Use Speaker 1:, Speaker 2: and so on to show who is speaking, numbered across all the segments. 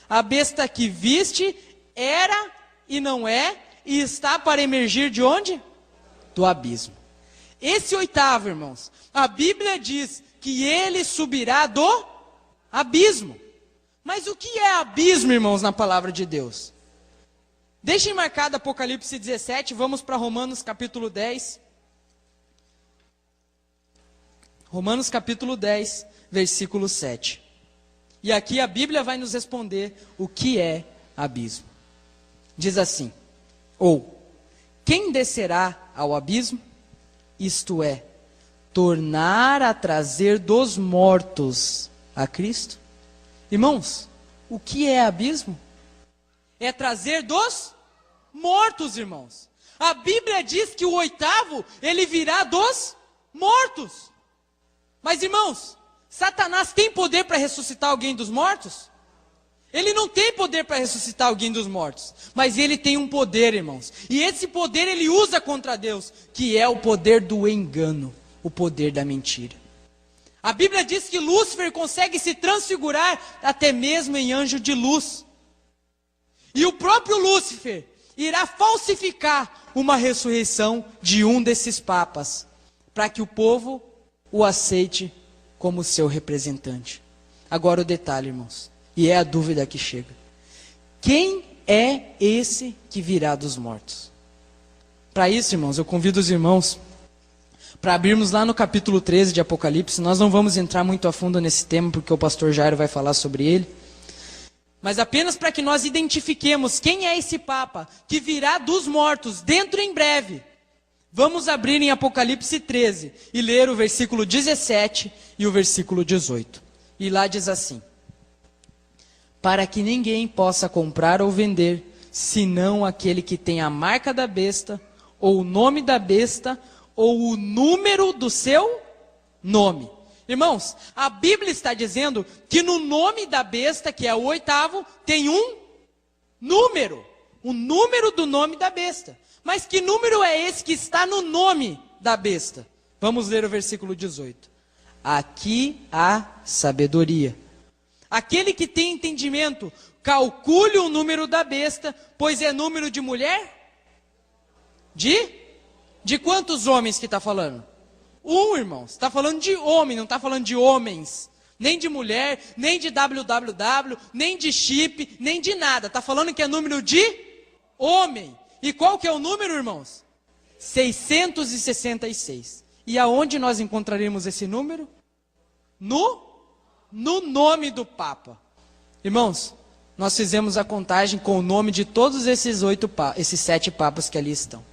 Speaker 1: A besta que viste era e não é, e está para emergir de onde? Do abismo. Esse oitavo, irmãos, a Bíblia diz que ele subirá do abismo. Mas o que é abismo, irmãos, na palavra de Deus? Deixem marcado Apocalipse 17, vamos para Romanos capítulo 10. Romanos capítulo 10, versículo 7. E aqui a Bíblia vai nos responder o que é abismo. Diz assim: ou, quem descerá ao abismo? Isto é, tornar a trazer dos mortos a Cristo. Irmãos, o que é abismo? É trazer dos mortos, irmãos. A Bíblia diz que o oitavo, ele virá dos mortos. Mas, irmãos, Satanás tem poder para ressuscitar alguém dos mortos? Ele não tem poder para ressuscitar alguém dos mortos. Mas ele tem um poder, irmãos. E esse poder ele usa contra Deus, que é o poder do engano, o poder da mentira. A Bíblia diz que Lúcifer consegue se transfigurar até mesmo em anjo de luz. E o próprio Lúcifer irá falsificar uma ressurreição de um desses papas, para que o povo o aceite como seu representante. Agora o detalhe, irmãos, e é a dúvida que chega: quem é esse que virá dos mortos? Para isso, irmãos, eu convido os irmãos para abrirmos lá no capítulo 13 de Apocalipse. Nós não vamos entrar muito a fundo nesse tema, porque o pastor Jairo vai falar sobre ele. Mas apenas para que nós identifiquemos quem é esse Papa que virá dos mortos dentro em breve. Vamos abrir em Apocalipse 13 e ler o versículo 17 e o versículo 18. E lá diz assim: para que ninguém possa comprar ou vender, senão aquele que tem a marca da besta, ou o nome da besta, ou o número do seu nome. Irmãos, a Bíblia está dizendo que no nome da besta, que é o oitavo, tem um número. O número do nome da besta. Mas que número é esse que está no nome da besta? Vamos ler o versículo 18. Aqui há sabedoria. Aquele que tem entendimento, calcule o número da besta, pois é número de mulher? De quantos homens que está falando? Um, irmãos. Está falando de homem, não está falando de homens. Nem de mulher, nem de www, nem de chip, nem de nada. Está falando que é número de homem. E qual que é o número, irmãos? 666. E aonde nós encontraremos esse número? No nome do Papa. Irmãos, nós fizemos a contagem com o nome de todos esses 7 papas que ali estão.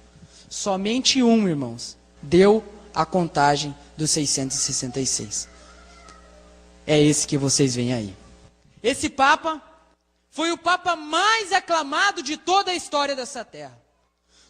Speaker 1: Somente um, irmãos, deu a contagem dos 666. É esse que vocês veem aí. Esse Papa foi o Papa mais aclamado de toda a história dessa terra.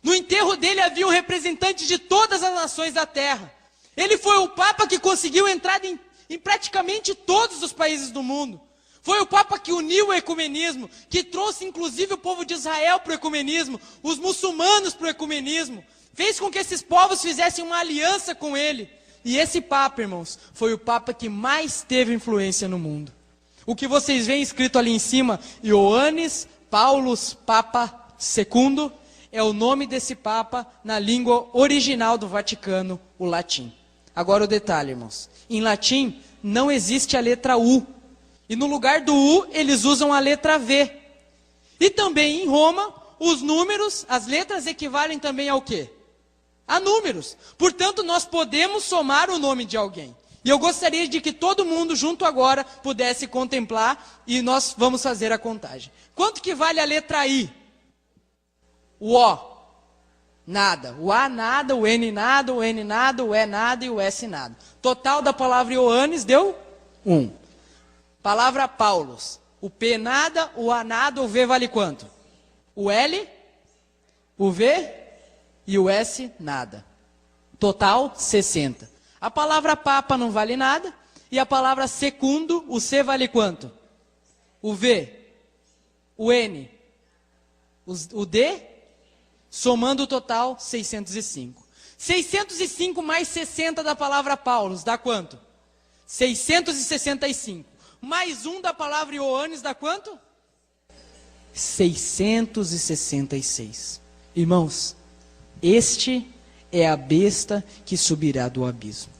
Speaker 1: No enterro dele havia um representante de todas as nações da terra. Ele foi o Papa que conseguiu entrar em praticamente todos os países do mundo. Foi o Papa que uniu o ecumenismo, que trouxe inclusive o povo de Israel para o ecumenismo, os muçulmanos para o ecumenismo. Fez com que esses povos fizessem uma aliança com ele. E esse Papa, irmãos, foi o Papa que mais teve influência no mundo. O que vocês veem escrito ali em cima, Ioannis Paulus Papa II, é o nome desse Papa na língua original do Vaticano, o latim. Agora o detalhe, irmãos. Em latim não existe a letra U. E no lugar do U, eles usam a letra V. E também em Roma, os números, as letras equivalem também ao quê? A números. Portanto, nós podemos somar o nome de alguém. E eu gostaria de que todo mundo junto agora pudesse contemplar e nós vamos fazer a contagem. Quanto que vale a letra I? O O? Nada. O A nada, o N nada, o N nada, o E nada e o S nada. Total da palavra Ioannis deu 1. Palavra Paulus. O P nada, o A nada, o V vale quanto? O L, o V e o S nada. Total 60. A palavra Papa não vale nada. E a palavra secundo, o C vale quanto? O V, o N, o D, somando o total 605. 605 mais 60 da palavra Paulus dá quanto? 665. Mais 1 da palavra Ioannis dá quanto? 666. Irmãos, este é a besta que subirá do abismo,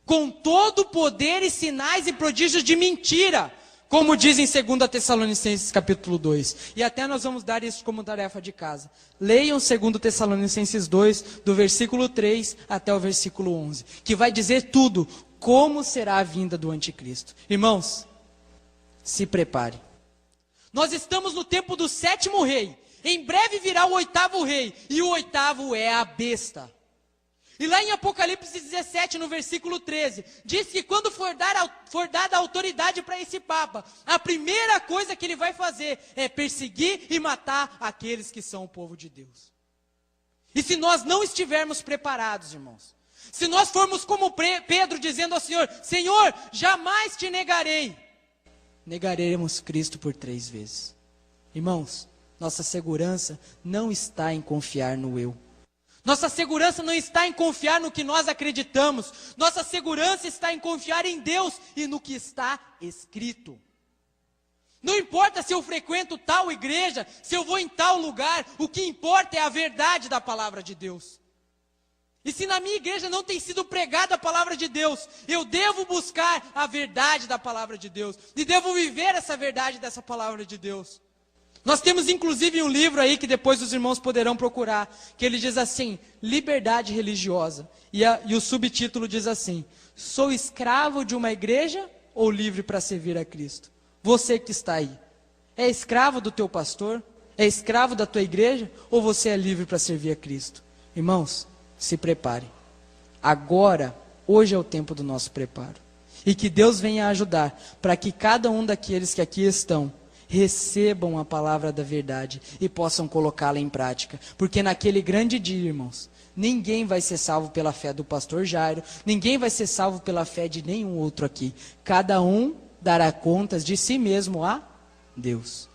Speaker 1: com todo o poder e sinais e prodígios de mentira, como diz em 2 Tessalonicenses capítulo 2. E até nós vamos dar isso como tarefa de casa. Leiam 2 Tessalonicenses 2, do versículo 3 até o versículo 11, que vai dizer tudo, como será a vinda do anticristo. Irmãos, se prepare. Nós estamos no tempo do 7º rei. Em breve virá o 8º rei, e o 8º é a besta. E lá em Apocalipse 17, no versículo 13, diz que quando for dada autoridade para esse Papa, a primeira coisa que ele vai fazer é perseguir e matar aqueles que são o povo de Deus. E se nós não estivermos preparados, irmãos, se nós formos como Pedro dizendo ao Senhor, Senhor, jamais te negarei, negaremos Cristo por 3 vezes. Irmãos, nossa segurança não está em confiar no eu. Nossa segurança não está em confiar no que nós acreditamos. Nossa segurança está em confiar em Deus e no que está escrito. Não importa se eu frequento tal igreja, se eu vou em tal lugar, o que importa é a verdade da palavra de Deus. E se na minha igreja não tem sido pregada a palavra de Deus, eu devo buscar a verdade da palavra de Deus. E devo viver essa verdade dessa palavra de Deus. Nós temos inclusive um livro aí que depois os irmãos poderão procurar, que ele diz assim, liberdade religiosa. E o subtítulo diz assim, sou escravo de uma igreja ou livre para servir a Cristo? Você que está aí, é escravo do teu pastor? É escravo da tua igreja? Ou você é livre para servir a Cristo? Irmãos, se prepare. Agora, hoje é o tempo do nosso preparo. E que Deus venha ajudar para que cada um daqueles que aqui estão recebam a palavra da verdade e possam colocá-la em prática. Porque naquele grande dia, irmãos, ninguém vai ser salvo pela fé do pastor Jairo, ninguém vai ser salvo pela fé de nenhum outro aqui. Cada um dará contas de si mesmo a Deus.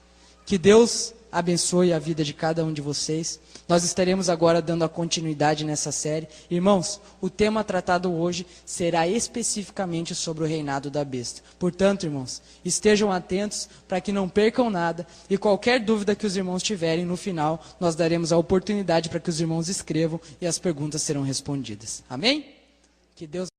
Speaker 1: Que Deus abençoe a vida de cada um de vocês. Nós estaremos agora dando a continuidade nessa série. Irmãos, o tema tratado hoje será especificamente sobre o reinado da besta. Portanto, irmãos, estejam atentos para que não percam nada. E qualquer dúvida que os irmãos tiverem, no final, nós daremos a oportunidade para que os irmãos escrevam e as perguntas serão respondidas. Amém? Que Deus